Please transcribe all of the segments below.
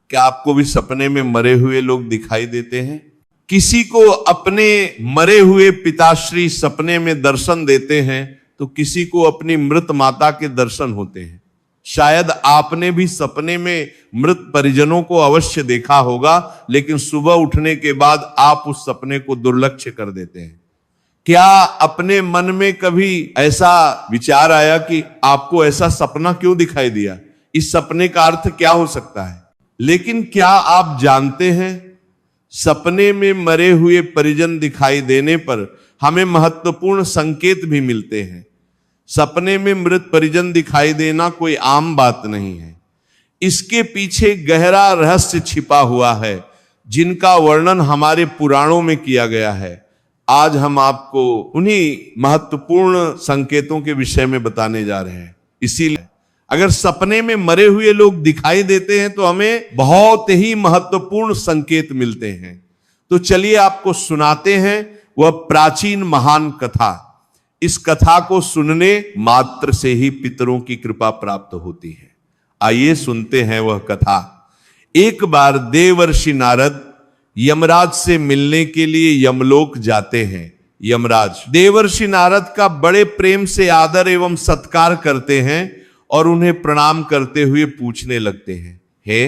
क्या आपको भी सपने में मरे हुए लोग दिखाई देते हैं? किसी को अपने मरे हुए पिताश्री सपने में दर्शन देते हैं तो किसी को अपनी मृत माता के दर्शन होते हैं। शायद आपने भी सपने में मृत परिजनों को अवश्य देखा होगा, लेकिन सुबह उठने के बाद आप उस सपने को दुर्लक्ष्य कर देते हैं। क्या अपने मन में कभी ऐसा विचार आया कि आपको ऐसा सपना क्यों दिखाई दिया, इस सपने का अर्थ क्या हो सकता है? लेकिन क्या आप जानते हैं, सपने में मरे हुए परिजन दिखाई देने पर हमें महत्वपूर्ण संकेत भी मिलते हैं। सपने में मृत परिजन दिखाई देना कोई आम बात नहीं है। इसके पीछे गहरा रहस्य छिपा हुआ है, जिनका वर्णन हमारे पुराणों में किया गया है। आज हम आपको उन्हीं महत्वपूर्ण संकेतों के विषय में बताने जा रहे हैं। इसीलिए अगर सपने में मरे हुए लोग दिखाई देते हैं तो हमें बहुत ही महत्वपूर्ण संकेत मिलते हैं। तो चलिए आपको सुनाते हैं वह प्राचीन महान कथा। इस कथा को सुनने मात्र से ही पितरों की कृपा प्राप्त होती है। आइए सुनते हैं वह कथा। एक बार देवर्षि नारद यमराज से मिलने के लिए यमलोक जाते हैं। यमराज देवर्षि नारद का बड़े प्रेम से आदर एवं सत्कार करते हैं और उन्हें प्रणाम करते हुए पूछने लगते हैं, हे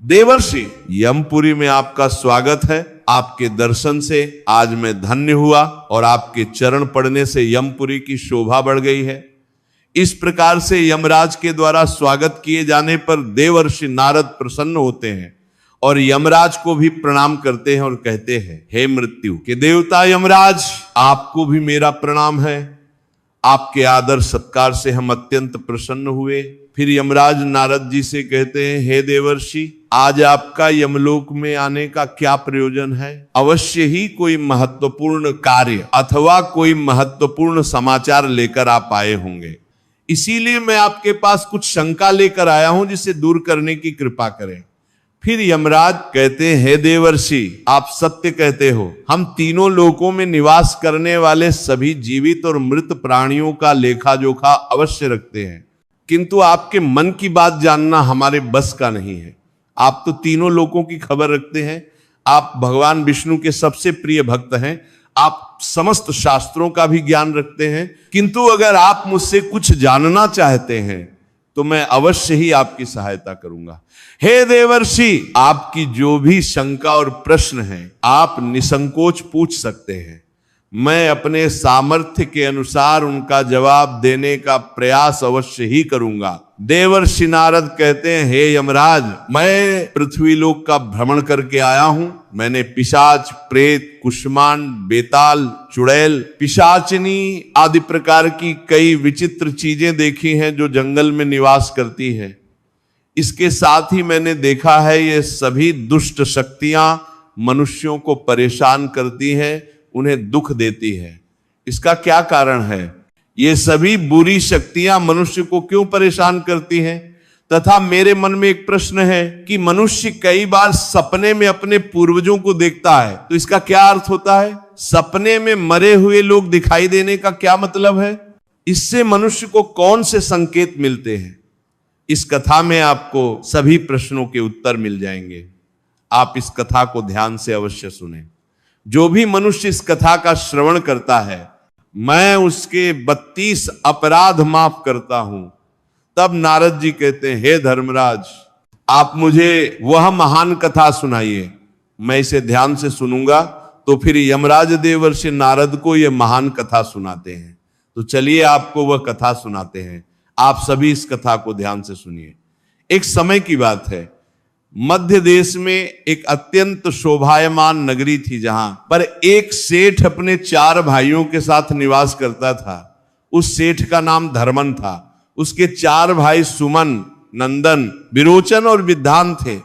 देवर्षि, यमपुरी में आपका स्वागत है। आपके दर्शन से आज मैं धन्य हुआ और आपके चरण पड़ने से यमपुरी की शोभा बढ़ गई है। इस प्रकार से यमराज के द्वारा स्वागत किए जाने पर देवर्षि नारद प्रसन्न होते हैं और यमराज को भी प्रणाम करते हैं और कहते हैं, हे मृत्यु के देवता यमराज, आपको भी मेरा प्रणाम है। आपके आदर सत्कार से हम अत्यंत प्रसन्न हुए। फिर यमराज नारद जी से कहते हैं, हे देवर्षि, आज आपका यमलोक में आने का क्या प्रयोजन है? अवश्य ही कोई महत्वपूर्ण कार्य अथवा कोई महत्वपूर्ण समाचार लेकर आप आए होंगे। इसीलिए मैं आपके पास कुछ शंका लेकर आया हूं, जिसे दूर करने की कृपा करें। फिर यमराज कहते हैं, हे देवर्षि, आप सत्य कहते हो। हम तीनों लोकों में निवास करने वाले सभी जीवित और मृत प्राणियों का लेखा जोखा अवश्य रखते हैं, किंतु आपके मन की बात जानना हमारे बस का नहीं है। आप तो तीनों लोकों की खबर रखते हैं। आप भगवान विष्णु के सबसे प्रिय भक्त हैं। आप समस्त शास्त्रों का भी ज्ञान रखते हैं, किंतु अगर आप मुझसे कुछ जानना चाहते हैं तो मैं अवश्य ही आपकी सहायता करूंगा। हे देवर्षि, आपकी जो भी शंका और प्रश्न है आप निसंकोच पूछ सकते हैं। मैं अपने सामर्थ्य के अनुसार उनका जवाब देने का प्रयास अवश्य ही करूंगा। देवर्षि नारद कहते हैं, हे यमराज, मैं पृथ्वी लोक का भ्रमण करके आया हूं। मैंने पिशाच, प्रेत, कुष्मांड, बेताल, चुड़ैल, पिशाचिनी आदि प्रकार की कई विचित्र चीजें देखी हैं जो जंगल में निवास करती हैं। इसके साथ ही मैंने देखा है ये सभी दुष्ट शक्तियां मनुष्यों को परेशान करती हैं, उन्हें दुख देती है। इसका क्या कारण है? ये सभी बुरी शक्तियां मनुष्य को क्यों परेशान करती हैं? तथा मेरे मन में एक प्रश्न है कि मनुष्य कई बार सपने में अपने पूर्वजों को देखता है, तो इसका क्या अर्थ होता है? सपने में मरे हुए लोग दिखाई देने का क्या मतलब है? इससे मनुष्य को कौन से संकेत मिलते हैं? इस कथा में आपको सभी प्रश्नों के उत्तर मिल जाएंगे। आप इस कथा को ध्यान से अवश्य सुनें। जो भी मनुष्य इस कथा का श्रवण करता है, मैं उसके 32 अपराध माफ करता हूं। तब नारद जी कहते हैं, हे धर्मराज, आप मुझे वह महान कथा सुनाइए, मैं इसे ध्यान से सुनूंगा। तो फिर यमराज देवर्षि नारद को यह महान कथा सुनाते हैं। तो चलिए आपको वह कथा सुनाते हैं। आप सभी इस कथा को ध्यान से सुनिए। एक समय की बात है, मध्य देश में एक अत्यंत शोभायमान नगरी थी, जहां पर एक सेठ अपने 4 भाइयों के साथ निवास करता था। उस सेठ का नाम धर्मन था। उसके 4 भाई सुमन, नंदन, विरोचन और विद्वान थे।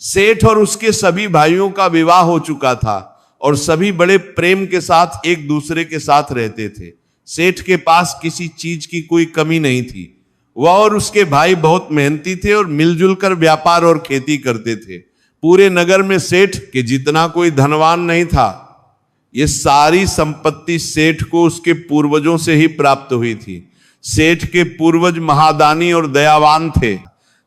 सेठ और उसके सभी भाइयों का विवाह हो चुका था और सभी बड़े प्रेम के साथ एक दूसरे के साथ रहते थे। सेठ के पास किसी चीज की कोई कमी नहीं थी। वह और उसके भाई बहुत मेहनती थे और मिलजुल कर व्यापार और खेती करते थे। पूरे नगर में सेठ के जितना कोई धनवान नहीं था। ये सारी संपत्ति सेठ को उसके पूर्वजों से ही प्राप्त हुई थी। सेठ के पूर्वज महादानी और दयावान थे।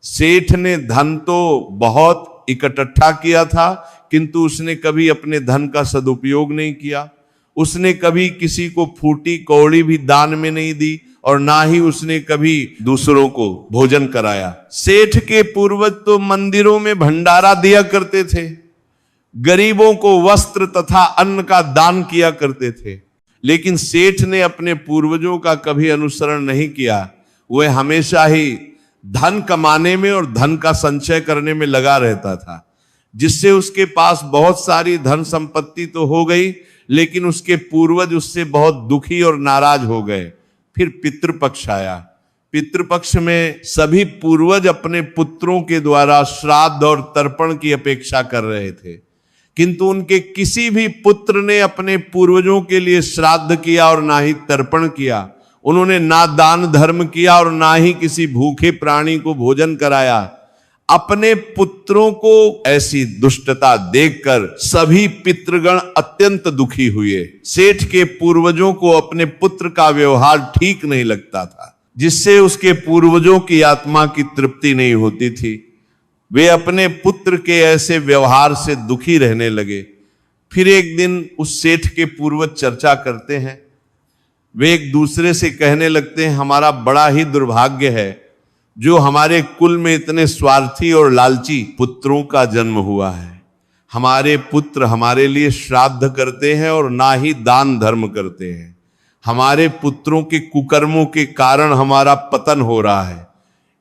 सेठ ने धन तो बहुत इकट्ठा किया था, किंतु उसने कभी अपने धन का सदुपयोग नहीं किया। उसने कभी किसी को फूटी कौड़ी भी दान में नहीं दी और ना ही उसने कभी दूसरों को भोजन कराया। सेठ के पूर्वज तो मंदिरों में भंडारा दिया करते थे, गरीबों को वस्त्र तथा अन्न का दान किया करते थे, लेकिन सेठ ने अपने पूर्वजों का कभी अनुसरण नहीं किया। वह हमेशा ही धन कमाने में और धन का संचय करने में लगा रहता था, जिससे उसके पास बहुत सारी धन संपत्ति तो हो गई, लेकिन उसके पूर्वज उससे बहुत दुखी और नाराज हो गए। फिर पितृपक्ष आया। पितृपक्ष में सभी पूर्वज अपने पुत्रों के द्वारा श्राद्ध और तर्पण की अपेक्षा कर रहे थे, किंतु उनके किसी भी पुत्र ने अपने पूर्वजों के लिए श्राद्ध किया और ना ही तर्पण किया। उन्होंने ना दान धर्म किया और ना ही किसी भूखे प्राणी को भोजन कराया। अपने पुत्रों को ऐसी दुष्टता देखकर सभी पितृगण अत्यंत दुखी हुए। सेठ के पूर्वजों को अपने पुत्र का व्यवहार ठीक नहीं लगता था, जिससे उसके पूर्वजों की आत्मा की तृप्ति नहीं होती थी। वे अपने पुत्र के ऐसे व्यवहार से दुखी रहने लगे। फिर एक दिन उस सेठ के पूर्वज चर्चा करते हैं। वे एक दूसरे से कहने लगते हैं, हमारा बड़ा ही दुर्भाग्य है जो हमारे कुल में इतने स्वार्थी और लालची पुत्रों का जन्म हुआ है। हमारे पुत्र हमारे लिए श्राद्ध करते हैं और ना ही दान धर्म करते हैं। हमारे पुत्रों के कुकर्मों के कारण हमारा पतन हो रहा है।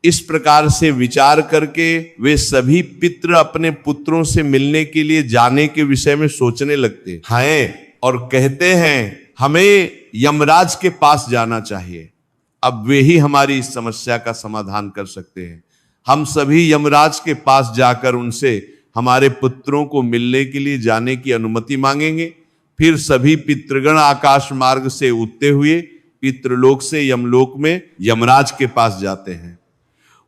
इस प्रकार से विचार करके वे सभी पितृ अपने पुत्रों से मिलने के लिए जाने के विषय में सोचने लगते हैं और कहते हैं, हमें यमराज के पास जाना चाहिए। अब वे ही हमारी इस समस्या का समाधान कर सकते हैं। हम सभी यमराज के पास जाकर उनसे हमारे पुत्रों को मिलने के लिए जाने की अनुमति मांगेंगे। फिर सभी पितृगण आकाश मार्ग से उठते हुए पितृलोक से यमलोक में यमराज के पास जाते हैं।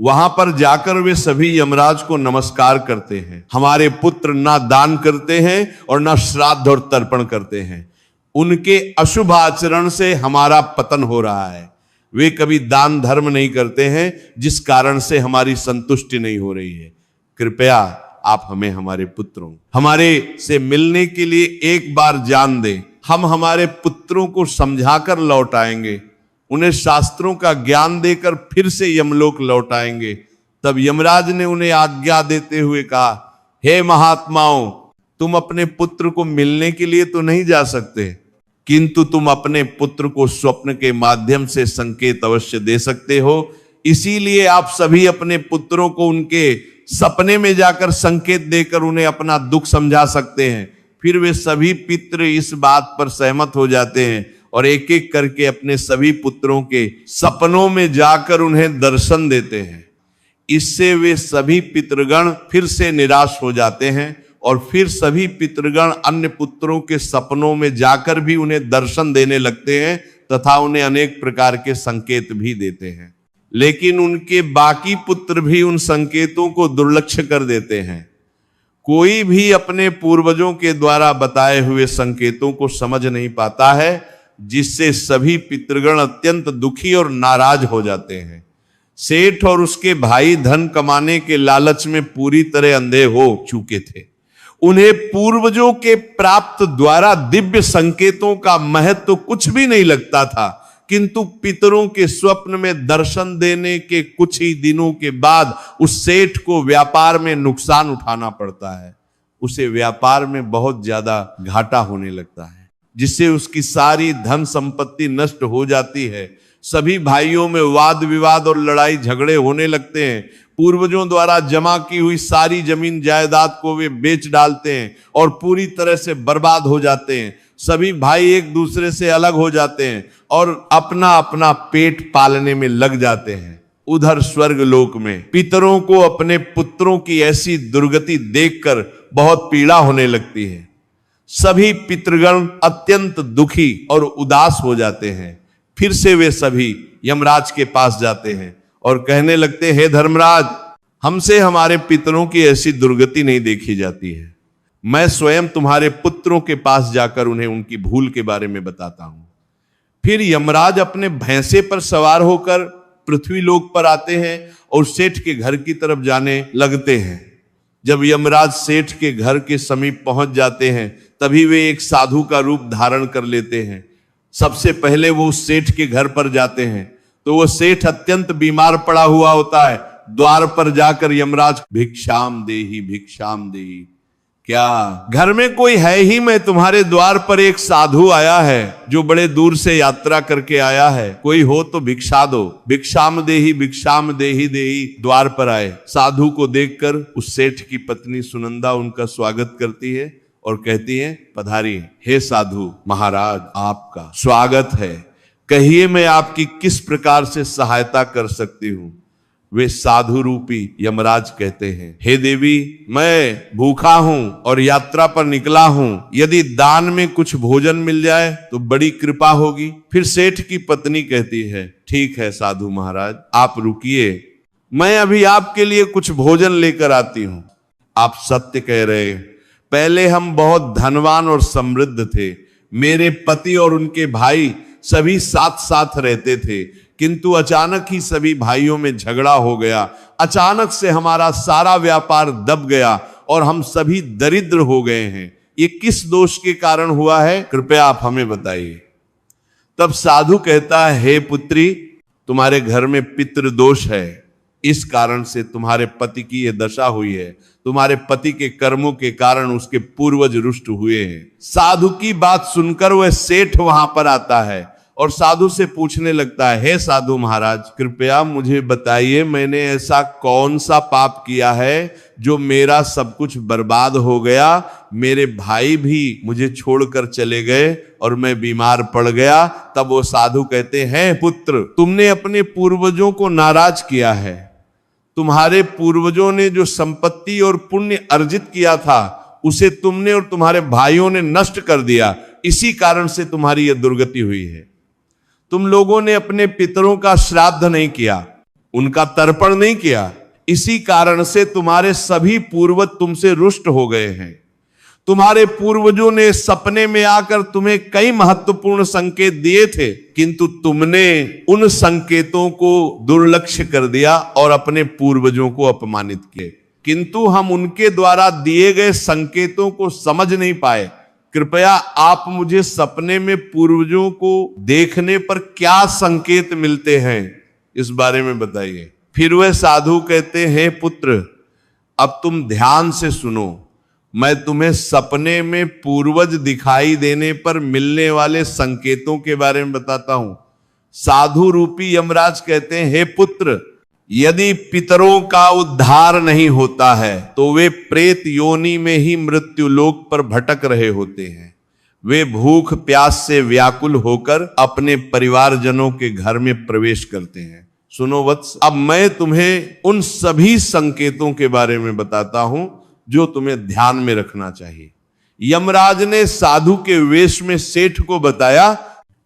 वहां पर जाकर वे सभी यमराज को नमस्कार करते हैं। हमारे पुत्र ना दान करते हैं और ना श्राद्ध और तर्पण करते हैं। उनके अशुभ आचरण से हमारा पतन हो रहा है। वे कभी दान धर्म नहीं करते हैं, जिस कारण से हमारी संतुष्टि नहीं हो रही है। कृपया आप हमें हमारे पुत्रों हमारे से मिलने के लिए एक बार जान दें। हम हमारे पुत्रों को समझाकर लौट आएंगे, उन्हें शास्त्रों का ज्ञान देकर फिर से यमलोक लौट आएंगे। तब यमराज ने उन्हें आज्ञा देते हुए कहा, हे महात्माओं, तुम अपने पुत्र को मिलने के लिए तो नहीं जा सकते, किंतु तुम अपने पुत्र को स्वप्न के माध्यम से संकेत अवश्य दे सकते हो। इसीलिए आप सभी अपने पुत्रों को उनके सपने में जाकर संकेत देकर उन्हें अपना दुख समझा सकते हैं। फिर वे सभी पितृ इस बात पर सहमत हो जाते हैं और एक एक करके अपने सभी पुत्रों के सपनों में जाकर उन्हें दर्शन देते हैं। इससे वे सभी पितृगण फिर से निराश हो जाते हैं और फिर सभी पितृगण अन्य पुत्रों के सपनों में जाकर भी उन्हें दर्शन देने लगते हैं तथा उन्हें अनेक प्रकार के संकेत भी देते हैं। लेकिन उनके बाकी पुत्र भी उन संकेतों को दुर्लक्ष्य कर देते हैं। कोई भी अपने पूर्वजों के द्वारा बताए हुए संकेतों को समझ नहीं पाता है, जिससे सभी पितृगण अत्यंत दुखी और नाराज हो जाते हैं। सेठ और उसके भाई धन कमाने के लालच में पूरी तरह अंधे हो चुके थे। उन्हें पूर्वजों के प्राप्त द्वारा दिव्य संकेतों का महत्व कुछ भी नहीं लगता था, किंतु पितरों के स्वप्न में दर्शन देने के कुछ ही दिनों के बाद उस सेठ को व्यापार में नुकसान उठाना पड़ता है। उसे व्यापार में बहुत ज्यादा घाटा होने लगता है, जिससे उसकी सारी धन संपत्ति नष्ट हो जाती है। सभी भाइयों में वाद विवाद और लड़ाई झगड़े होने लगते हैं। पूर्वजों द्वारा जमा की हुई सारी जमीन जायदाद को वे बेच डालते हैं और पूरी तरह से बर्बाद हो जाते हैं। सभी भाई एक दूसरे से अलग हो जाते हैं और अपना अपना पेट पालने में लग जाते हैं। उधर स्वर्ग लोक में पितरों को अपने पुत्रों की ऐसी दुर्गति देखकर बहुत पीड़ा होने लगती है। सभी पितृगण अत्यंत दुखी और उदास हो जाते हैं। फिर से वे सभी यमराज के पास जाते हैं और कहने लगते हैं, हे धर्मराज, हमसे हमारे पितरों की ऐसी दुर्गति नहीं देखी जाती है। मैं स्वयं तुम्हारे पुत्रों के पास जाकर उन्हें उनकी भूल के बारे में बताता हूं। फिर यमराज अपने भैंसे पर सवार होकर पृथ्वी लोक पर आते हैं और सेठ के घर की तरफ जाने लगते हैं। जब यमराज सेठ के घर के समीप पहुंच जाते हैं तभी वे एक साधु का रूप धारण कर लेते हैं। सबसे पहले वो उस सेठ के घर पर जाते हैं तो वो सेठ अत्यंत बीमार पड़ा हुआ होता है। द्वार पर जाकर यमराज भिक्षाम देही, क्या घर में कोई है ही? मैं तुम्हारे द्वार पर एक साधु आया है जो बड़े दूर से यात्रा करके आया है, कोई हो तो भिक्षा दो। भिक्षाम देही द्वार पर आए। साधु को देखकर उस सेठ की पत्नी सुनंदा उनका स्वागत करती है और कहती है, पधारिए। हे साधु महाराज, आपका स्वागत है, कहिए मैं आपकी किस प्रकार से सहायता कर सकती हूं? वे साधु रूपी यमराज कहते हैं, हे देवी, मैं भूखा हूं और यात्रा पर निकला हूं, यदि दान में कुछ भोजन मिल जाए तो बड़ी कृपा होगी। फिर सेठ की पत्नी कहती है, ठीक है साधु महाराज, आप रुकिए, मैं अभी आपके लिए कुछ भोजन लेकर आती हूं। आप सत्य कह रहे, पहले हम बहुत धनवान और समृद्ध थे, मेरे पति और उनके भाई सभी साथ साथ रहते थे, किंतु अचानक ही सभी भाइयों में झगड़ा हो गया, अचानक से हमारा सारा व्यापार दब गया और हम सभी दरिद्र हो गए हैं। ये किस दोष के कारण हुआ है, कृपया आप हमें बताइए। तब साधु कहता है, हे पुत्री, तुम्हारे घर में पितृ दोष है, इस कारण से तुम्हारे पति की यह दशा हुई है, तुम्हारे पति के कर्मों के कारण उसके पूर्वज रुष्ट हुए हैं। साधु की बात सुनकर वह सेठ वहां पर आता है और साधु से पूछने लगता है, हे साधु महाराज, कृपया मुझे बताइए, मैंने ऐसा कौन सा पाप किया है जो मेरा सब कुछ बर्बाद हो गया, मेरे भाई भी मुझे छोड़कर चले गए और मैं बीमार पड़ गया। तब वो साधु कहते हैं, पुत्र, तुमने अपने पूर्वजों को नाराज किया है, तुम्हारे पूर्वजों ने जो संपत्ति और पुण्य अर्जित किया था उसे तुमने और तुम्हारे भाइयों ने नष्ट कर दिया, इसी कारण से तुम्हारी यह दुर्गति हुई है। तुम लोगों ने अपने पितरों का श्राद्ध नहीं किया, उनका तर्पण नहीं किया, इसी कारण से तुम्हारे सभी पूर्वज तुमसे रुष्ट हो गए हैं। तुम्हारे पूर्वजों ने सपने में आकर तुम्हें कई महत्वपूर्ण संकेत दिए थे, किंतु तुमने उन संकेतों को दुर्लक्ष्य कर दिया और अपने पूर्वजों को अपमानित किए। किंतु हम उनके द्वारा दिए गए संकेतों को समझ नहीं पाए। कृपया आप मुझे सपने में पूर्वजों को देखने पर क्या संकेत मिलते हैं, इस बारे में बताइए। फिर वह साधु कहते हैं, पुत्र, अब तुम ध्यान से सुनो, मैं तुम्हें सपने में पूर्वज दिखाई देने पर मिलने वाले संकेतों के बारे में बताता हूं। साधु रूपी यमराज कहते हैं, हे पुत्र, यदि पितरों का उद्धार नहीं होता है तो वे प्रेत योनि में ही मृत्यु लोक पर भटक रहे होते हैं। वे भूख प्यास से व्याकुल होकर अपने परिवारजनों के घर में प्रवेश करते हैं। सुनो वत्स, अब मैं तुम्हें उन सभी संकेतों के बारे में बताता हूं जो तुम्हें ध्यान में रखना चाहिए। यमराज ने साधु के वेश में सेठ को बताया,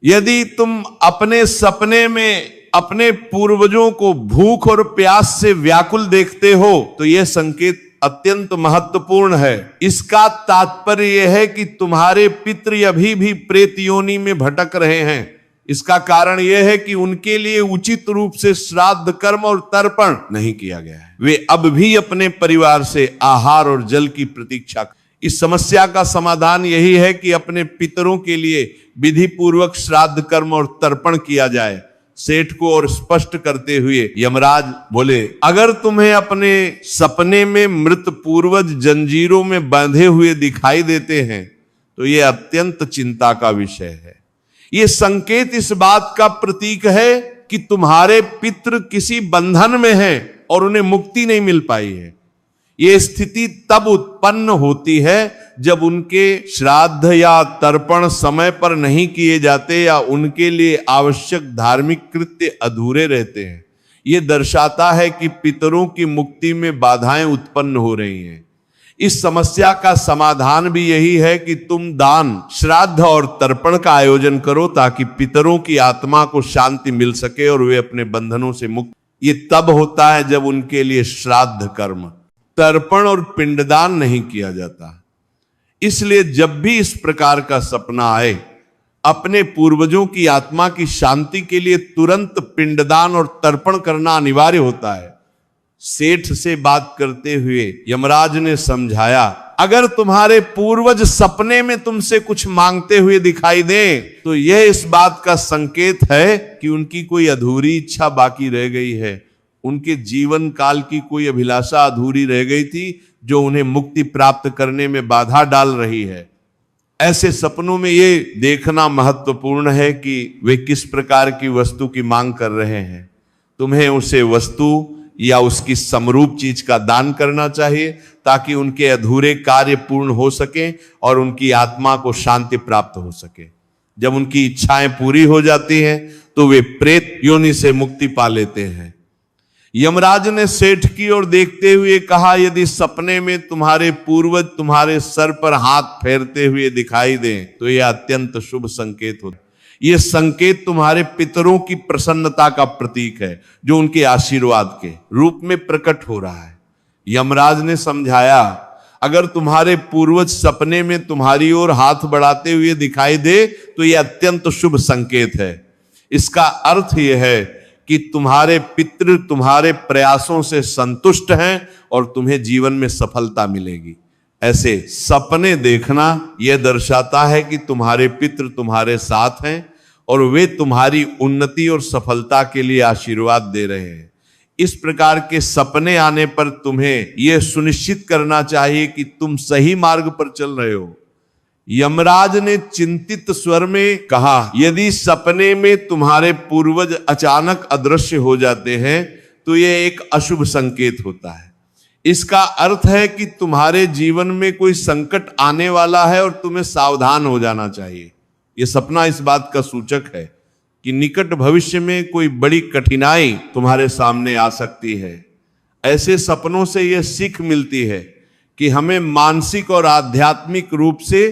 यदि तुम अपने सपने में अपने पूर्वजों को भूख और प्यास से व्याकुल देखते हो तो यह संकेत अत्यंत महत्वपूर्ण है। इसका तात्पर्य यह है कि तुम्हारे पितृ अभी भी प्रेत योनि में भटक रहे हैं। इसका कारण यह है कि उनके लिए उचित रूप से श्राद्ध कर्म और तर्पण नहीं किया गया है। वे अब भी अपने परिवार से आहार और जल की प्रतीक्षा। इस समस्या का समाधान यही है कि अपने पितरों के लिए विधि पूर्वक श्राद्ध कर्म और तर्पण किया जाए। सेठ को और स्पष्ट करते हुए यमराज बोले, अगर तुम्हें अपने सपने में मृत पूर्वज जंजीरों में बांधे हुए दिखाई देते हैं तो यह अत्यंत चिंता का विषय है। ये संकेत इस बात का प्रतीक है कि तुम्हारे पितृ किसी बंधन में हैं और उन्हें मुक्ति नहीं मिल पाई है। ये स्थिति तब उत्पन्न होती है जब उनके श्राद्ध या तर्पण समय पर नहीं किए जाते या उनके लिए आवश्यक धार्मिक कृत्य अधूरे रहते हैं। ये दर्शाता है कि पितरों की मुक्ति में बाधाएं उत्पन्न हो रही हैं। इस समस्या का समाधान भी यही है कि तुम दान, श्राद्ध और तर्पण का आयोजन करो ताकि पितरों की आत्मा को शांति मिल सके और वे अपने बंधनों से मुक्त। ये तब होता है जब उनके लिए श्राद्ध कर्म, तर्पण और पिंडदान नहीं किया जाता। इसलिए जब भी इस प्रकार का सपना आए, अपने पूर्वजों की आत्मा की शांति के लिए तुरंत पिंडदान और तर्पण करना अनिवार्य होता है। सेठ से बात करते हुए यमराज ने समझाया, अगर तुम्हारे पूर्वज सपने में तुमसे कुछ मांगते हुए दिखाई दें तो यह इस बात का संकेत है कि उनकी कोई अधूरी इच्छा बाकी रह गई है, उनके जीवन काल की कोई अभिलाषा अधूरी रह गई थी जो उन्हें मुक्ति प्राप्त करने में बाधा डाल रही है। ऐसे सपनों में ये देखना महत्वपूर्ण है कि वे किस प्रकार की वस्तु की मांग कर रहे हैं। तुम्हें उसे वस्तु या उसकी समरूप चीज का दान करना चाहिए ताकि उनके अधूरे कार्य पूर्ण हो सके और उनकी आत्मा को शांति प्राप्त हो सके। जब उनकी इच्छाएं पूरी हो जाती हैं तो वे प्रेत योनि से मुक्ति पा लेते हैं। यमराज ने सेठ की ओर देखते हुए कहा, यदि सपने में तुम्हारे पूर्वज तुम्हारे सर पर हाथ फेरते हुए दिखाई दें तो यह अत्यंत शुभ संकेत होता है। यह संकेत तुम्हारे पितरों की प्रसन्नता का प्रतीक है जो उनके आशीर्वाद के रूप में प्रकट हो रहा है। यमराज ने समझाया, अगर तुम्हारे पूर्वज सपने में तुम्हारी ओर हाथ बढ़ाते हुए दिखाई दे तो यह अत्यंत शुभ संकेत है। इसका अर्थ यह है कि तुम्हारे पितृ तुम्हारे प्रयासों से संतुष्ट हैं और तुम्हें जीवन में सफलता मिलेगी। ऐसे सपने देखना यह दर्शाता है कि तुम्हारे पितृ तुम्हारे साथ हैं और वे तुम्हारी उन्नति और सफलता के लिए आशीर्वाद दे रहे हैं। इस प्रकार के सपने आने पर तुम्हें यह सुनिश्चित करना चाहिए कि तुम सही मार्ग पर चल रहे हो। यमराज ने चिंतित स्वर में कहा, यदि सपने में तुम्हारे पूर्वज अचानक अदृश्य हो जाते हैं तो यह एक अशुभ संकेत होता है। इसका अर्थ है कि तुम्हारे जीवन में कोई संकट आने वाला है और तुम्हें सावधान हो जाना चाहिए। यह सपना इस बात का सूचक है कि निकट भविष्य में कोई बड़ी कठिनाई तुम्हारे सामने आ सकती है। ऐसे सपनों से यह सीख मिलती है कि हमें मानसिक और आध्यात्मिक रूप से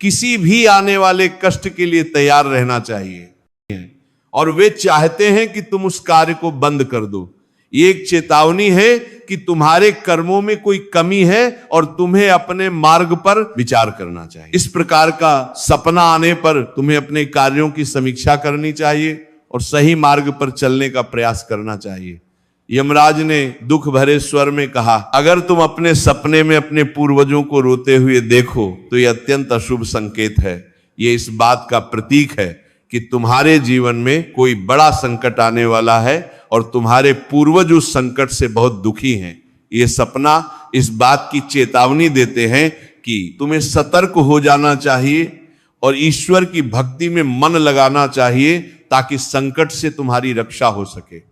किसी भी आने वाले कष्ट के लिए तैयार रहना चाहिए और वे चाहते हैं कि तुम उस कार्य को बंद कर दो। ये एक चेतावनी है कि तुम्हारे कर्मों में कोई कमी है और तुम्हें अपने मार्ग पर विचार करना चाहिए। इस प्रकार का सपना आने पर तुम्हें अपने कार्यों की समीक्षा करनी चाहिए और सही मार्ग पर चलने का प्रयास करना चाहिए। यमराज ने दुख भरे स्वर में कहा, अगर तुम अपने सपने में अपने पूर्वजों को रोते हुए देखो तो यह अत्यंत अशुभ संकेत है। यह इस बात का प्रतीक है कि तुम्हारे जीवन में कोई बड़ा संकट आने वाला है और तुम्हारे पूर्वज उस संकट से बहुत दुखी हैं। यह सपना इस बात की चेतावनी देते हैं कि तुम्हें सतर्क हो जाना चाहिए और ईश्वर की भक्ति में मन लगाना चाहिए ताकि संकट से तुम्हारी रक्षा हो सके।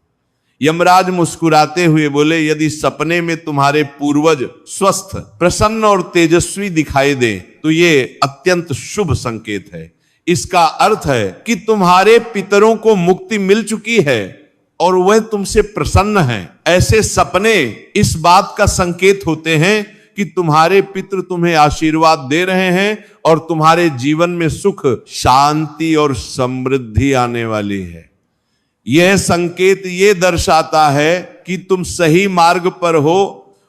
यमराज मुस्कुराते हुए बोले, यदि सपने में तुम्हारे पूर्वज स्वस्थ, प्रसन्न और तेजस्वी दिखाई दे तो ये अत्यंत शुभ संकेत है। इसका अर्थ है कि तुम्हारे पितरों को मुक्ति मिल चुकी है और वह तुमसे प्रसन्न हैं। ऐसे सपने इस बात का संकेत होते हैं कि तुम्हारे पितृ तुम्हें आशीर्वाद दे रहे हैं और तुम्हारे जीवन में सुख, शांति और समृद्धि आने वाली है। यह संकेत ये दर्शाता है कि तुम सही मार्ग पर हो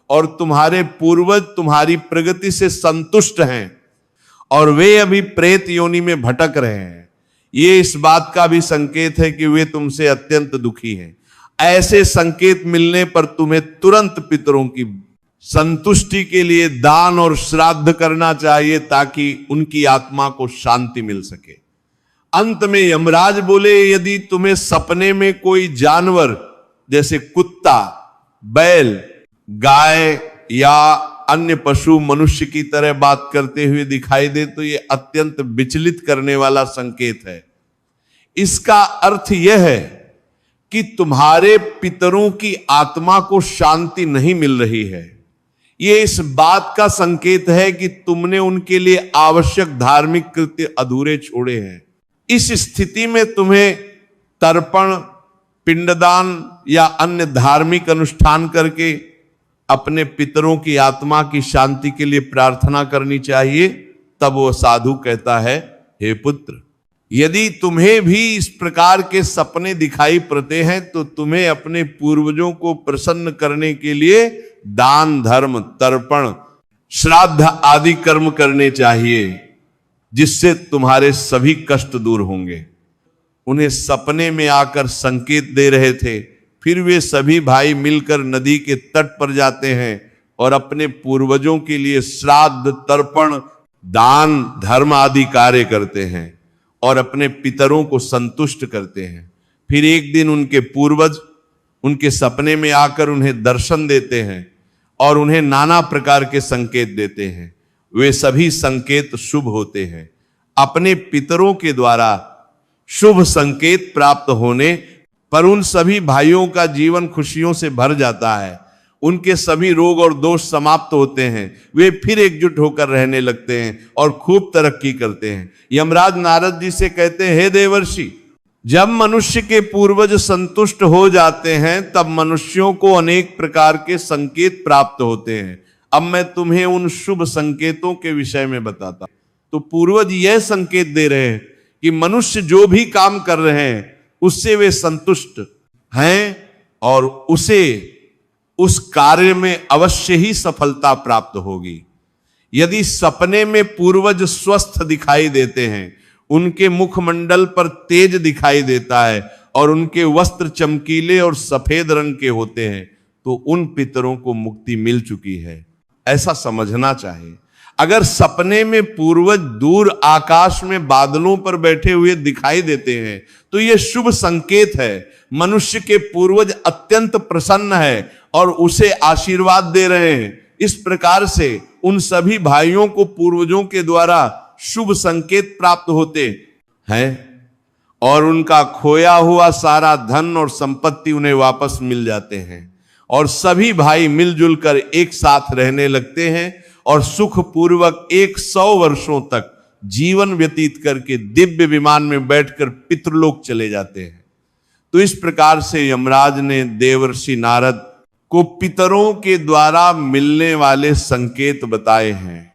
और तुम्हारे पूर्वज तुम्हारी प्रगति से संतुष्ट हैं और वे अभी प्रेत योनि में भटक रहे हैं। ये इस बात का भी संकेत है कि वे तुमसे अत्यंत दुखी हैं। ऐसे संकेत मिलने पर तुम्हें तुरंत पितरों की संतुष्टि के लिए दान और श्राद्ध करना चाहिए ताकि उनकी आत्मा को शांति मिल सके। अंत में यमराज बोले, यदि तुम्हें सपने में कोई जानवर जैसे कुत्ता, बैल, गाय या अन्य पशु मनुष्य की तरह बात करते हुए दिखाई दे तो यह अत्यंत विचलित करने वाला संकेत है। इसका अर्थ यह है कि तुम्हारे पितरों की आत्मा को शांति नहीं मिल रही है। यह इस बात का संकेत है कि तुमने उनके लिए आवश्यक धार्मिक कृत्य अधूरे छोड़े हैं। इस स्थिति में तुम्हें तर्पण, पिंडदान या अन्य धार्मिक अनुष्ठान करके अपने पितरों की आत्मा की शांति के लिए प्रार्थना करनी चाहिए। तब वो साधु कहता है, हे पुत्र, यदि तुम्हें भी इस प्रकार के सपने दिखाई पड़ते हैं तो तुम्हें अपने पूर्वजों को प्रसन्न करने के लिए दान, धर्म, तर्पण, श्राद्ध आदि कर्म करने चाहिए जिससे तुम्हारे सभी कष्ट दूर होंगे। उन्हें सपने में आकर संकेत दे रहे थे, फिर वे सभी भाई मिलकर नदी के तट पर जाते हैं और अपने पूर्वजों के लिए श्राद्ध, तर्पण, दान, धर्म आदि कार्य करते हैं और अपने पितरों को संतुष्ट करते हैं। फिर एक दिन उनके पूर्वज उनके सपने में आकर उन्हें दर्शन देते हैं और उन्हें नाना प्रकार के संकेत देते हैं। वे सभी संकेत शुभ होते हैं। अपने पितरों के द्वारा शुभ संकेत प्राप्त होने पर उन सभी भाइयों का जीवन खुशियों से भर जाता है। उनके सभी रोग और दोष समाप्त होते हैं। वे फिर एकजुट होकर रहने लगते हैं और खूब तरक्की करते हैं। यमराज नारद जी से कहते हैं, हे देवर्षि, जब मनुष्य के पूर्वज संतुष्ट हो जाते हैं तब मनुष्यों को अनेक प्रकार के संकेत प्राप्त होते हैं। अब मैं तुम्हें उन शुभ संकेतों के विषय में बताता हूं। तो पूर्वज यह संकेत दे रहे हैं कि मनुष्य जो भी काम कर रहे हैं उससे वे संतुष्ट हैं और उसे उस कार्य में अवश्य ही सफलता प्राप्त होगी। यदि सपने में पूर्वज स्वस्थ दिखाई देते हैं, उनके मुखमंडल पर तेज दिखाई देता है और उनके वस्त्र चमकीले और सफेद रंग के होते हैं, तो उन पितरों को मुक्ति मिल चुकी है, ऐसा समझना चाहिए। अगर सपने में पूर्वज दूर आकाश में बादलों पर बैठे हुए दिखाई देते हैं तो यह शुभ संकेत है। मनुष्य के पूर्वज अत्यंत प्रसन्न है और उसे आशीर्वाद दे रहे हैं। इस प्रकार से उन सभी भाइयों को पूर्वजों के द्वारा शुभ संकेत प्राप्त होते हैं और उनका खोया हुआ सारा धन और संपत्ति उन्हें वापस मिल जाते हैं और सभी भाई मिलजुल कर एक साथ रहने लगते हैं और सुख पूर्वक 100 वर्षों तक जीवन व्यतीत करके दिव्य विमान में बैठकर पितृलोक चले जाते हैं। तो इस प्रकार से यमराज ने देवर्षि नारद को पितरों के द्वारा मिलने वाले संकेत बताए हैं।